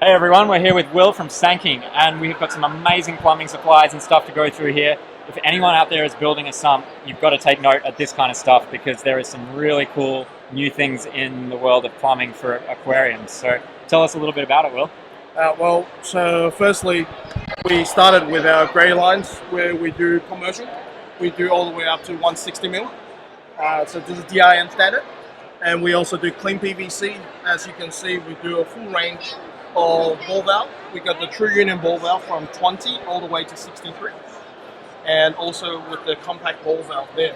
Hey everyone, we're here with Will from Sanking, and we've got some amazing plumbing supplies and stuff to go through here. If anyone out there is building a sump, you've got to take note of this kind of stuff because there is some really cool new things in the world of plumbing for aquariums. So tell us a little bit about it, Will. So firstly, we started with our grey lines where we do commercial. We do all the way up to 160 mil. So this is DIN standard. And we also do clean PVC. As you can see, we do a full range of ball valve. We got the true union ball valve from 20 all the way to 63. And also with the compact ball valve there.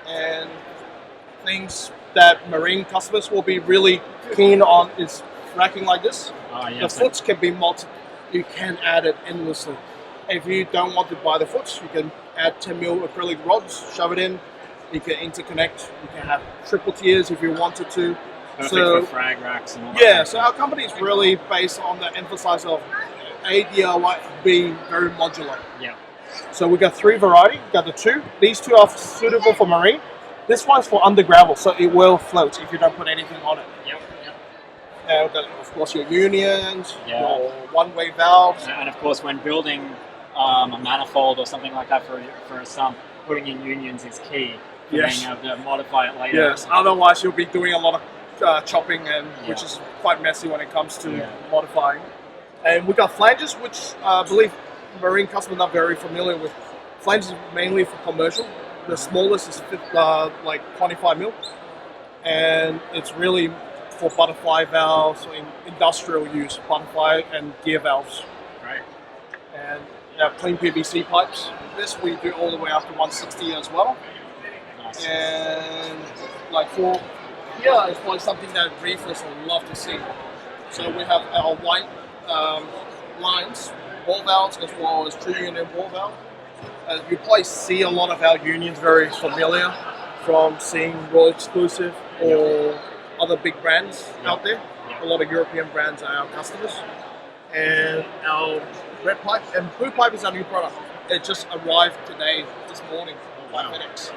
And things that marine customers will be really keen on is racking like this. Yes, the foots can be you can add it endlessly. If you don't want to buy the foots, you can add 10 mil acrylic rods, shove it in. You can interconnect. You can have triple tiers if you wanted to. Perfect so, for frag racks and all that. Yeah, so our company is really based on the emphasis of DIY being very modular. Yeah. So we got three varieties. We got the two. These two are suitable for marine. This one's for under gravel, so it will float if you don't put anything on it. Yep. And of course your unions, your one-way valves. And of course, when building a manifold or something like that for a sump, putting in unions is key. For being able to modify it later. Yes, otherwise you'll be doing a lot of chopping, which is quite messy when it comes to modifying. And we got flanges, which I believe marine customers are not very familiar with. Flanges mainly for commercial. The smallest is like 25 mil, and it's really for butterfly valves in industrial use, butterfly and gear valves. Right. And clean PVC pipes. This we do all the way up to 160 as well. Nice. And like it's probably something that reefers will love to see. So we have our white lines, ball valves, as well as true union ball valve. You probably see a lot of our unions very familiar from seeing Royal Exclusive or other big brands out there. A lot of European brands are our customers. And our red pipe and blue pipe is our new product. It just arrived this morning by FedEx.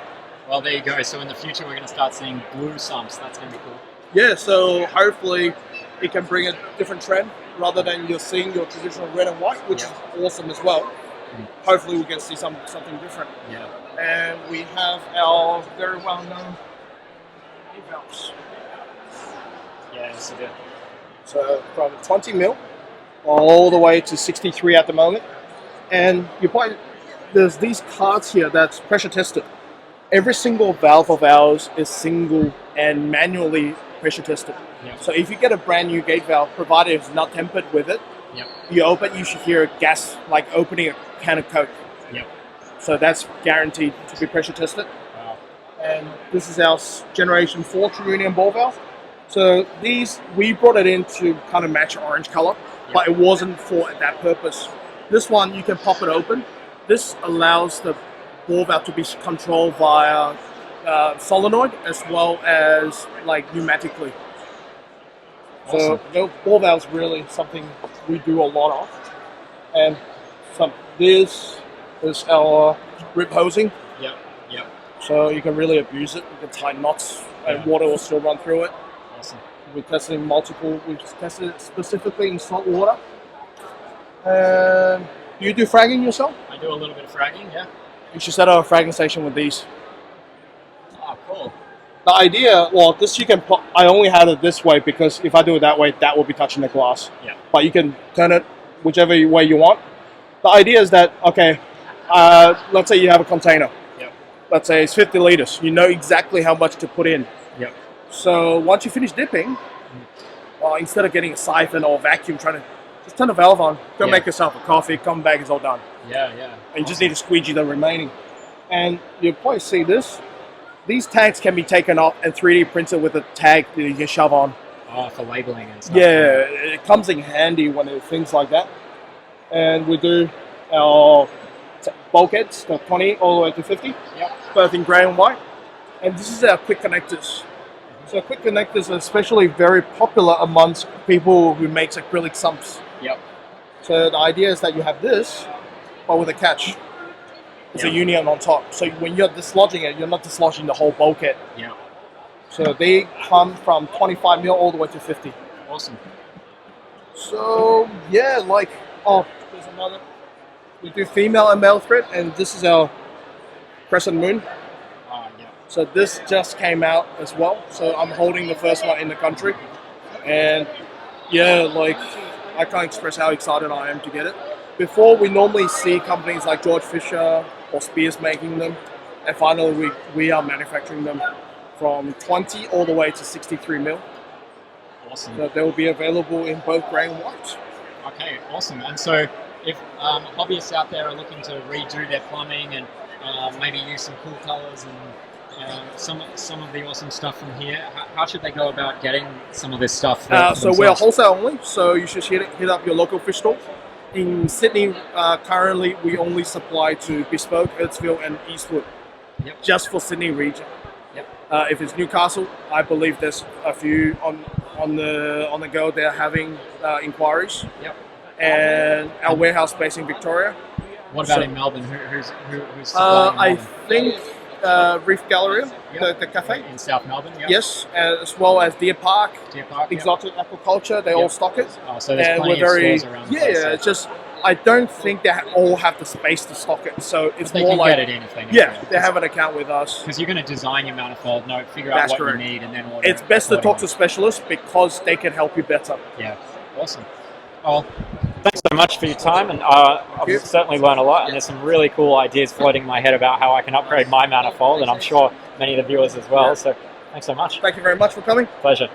Well, there you go. So in the future, we're going to start seeing blue sumps. That's going to be cool. Yeah, so hopefully it can bring a different trend rather than you're seeing your traditional red and white, which is awesome as well. Hopefully we can see something different. Yeah. And we have our very well-known valves. Yes, it is. So from 20 mil all the way to 63 at the moment. And there's these cards here that's pressure tested. Every single valve of ours is single and manually pressure tested. Yep. So if you get a brand new gate valve, provided it's not tempered with it, you open, you should hear gas like opening a can of Coke. Yep. So that's guaranteed to be pressure tested. Wow. And this is our Generation 4 true union ball valve. So we brought it in to kind of match orange color, but it wasn't for that purpose. This one, you can pop it open. This allows the ball valve to be controlled via solenoid as well as like pneumatically. Awesome. So ball valves really something we do a lot of. And this is our rib hosing. Yep. So you can really abuse it. You can tie knots and water will still run through it. Awesome. We tested it specifically in salt water. And you do fragging yourself? I do a little bit of fragging, yeah. You should set up a fragging station with these. Oh, cool. The idea, this you can put, I only had it this way because if I do it that way, that will be touching the glass. Yeah. But you can turn it whichever way you want. The idea is that, let's say you have a container. Yep. Let's say it's 50 liters. You know exactly how much to put in. Yep. So once you finish dipping, instead of getting a siphon or vacuum, just turn the valve on, go make yourself a coffee, come back, it's all done. Yeah. And you just need to squeegee the remaining. And you'll probably see this. These tags can be taken off and 3D printed with a tag that you can shove on. Oh, for labeling and stuff. Yeah, it comes in handy when it's things like that. And we do our bulkheads, the 20 all the way to 50, both in grey and white. And this is our quick connectors. So quick connectors are especially very popular amongst people who makes acrylic sumps. Yep. So the idea is that you have this, but with a catch. It's a union on top. So when you're dislodging it, you're not dislodging the whole bulkhead. Yeah. So they come from 25 mil all the way to 50. Awesome. So yeah, like there's another. We do female and male thread, and this is our crescent moon. Yeah. So this just came out as well. So I'm holding the first one in the country, and yeah, like I can't express how excited I am to get it. Before we normally see companies like George Fisher or Spears making them, and finally we are manufacturing them from 20 all the way to 63 mil. Awesome. So they will be available in both grey and white. Okay, awesome. And so if hobbyists out there are looking to redo their plumbing and maybe use some cool colors and some of the awesome stuff from here, how should they go about getting some of this stuff? So we are wholesale only, so you should hit up your local fish store. In Sydney, currently we only supply to Bespoke, Earthsville and Eastwood, just for Sydney region. If it's Newcastle, I believe there's a few on the go. They're having inquiries. And our warehouse based in Victoria. What about in Melbourne? Who's supplying I in Melbourne? think Reef Gallery, the cafe. In South Melbourne, Yes, as well as Deer Park, Exotic Aquaculture, they all stock it. Oh, so there's plenty of stores around. It's just I don't think they all have the space to stock it, so it's they more can like get it in if they need they have an account with us. Because you're going to design your manifold, figure out what you need, and then order. It's best to talk to specialists because they can help you better. Yeah, awesome. Well, thanks so much for your time, and I've certainly learned a lot, and there's some really cool ideas floating in my head about how I can upgrade my manifold, and I'm sure many of the viewers as well, so thanks so much. Thank you very much for coming. Pleasure.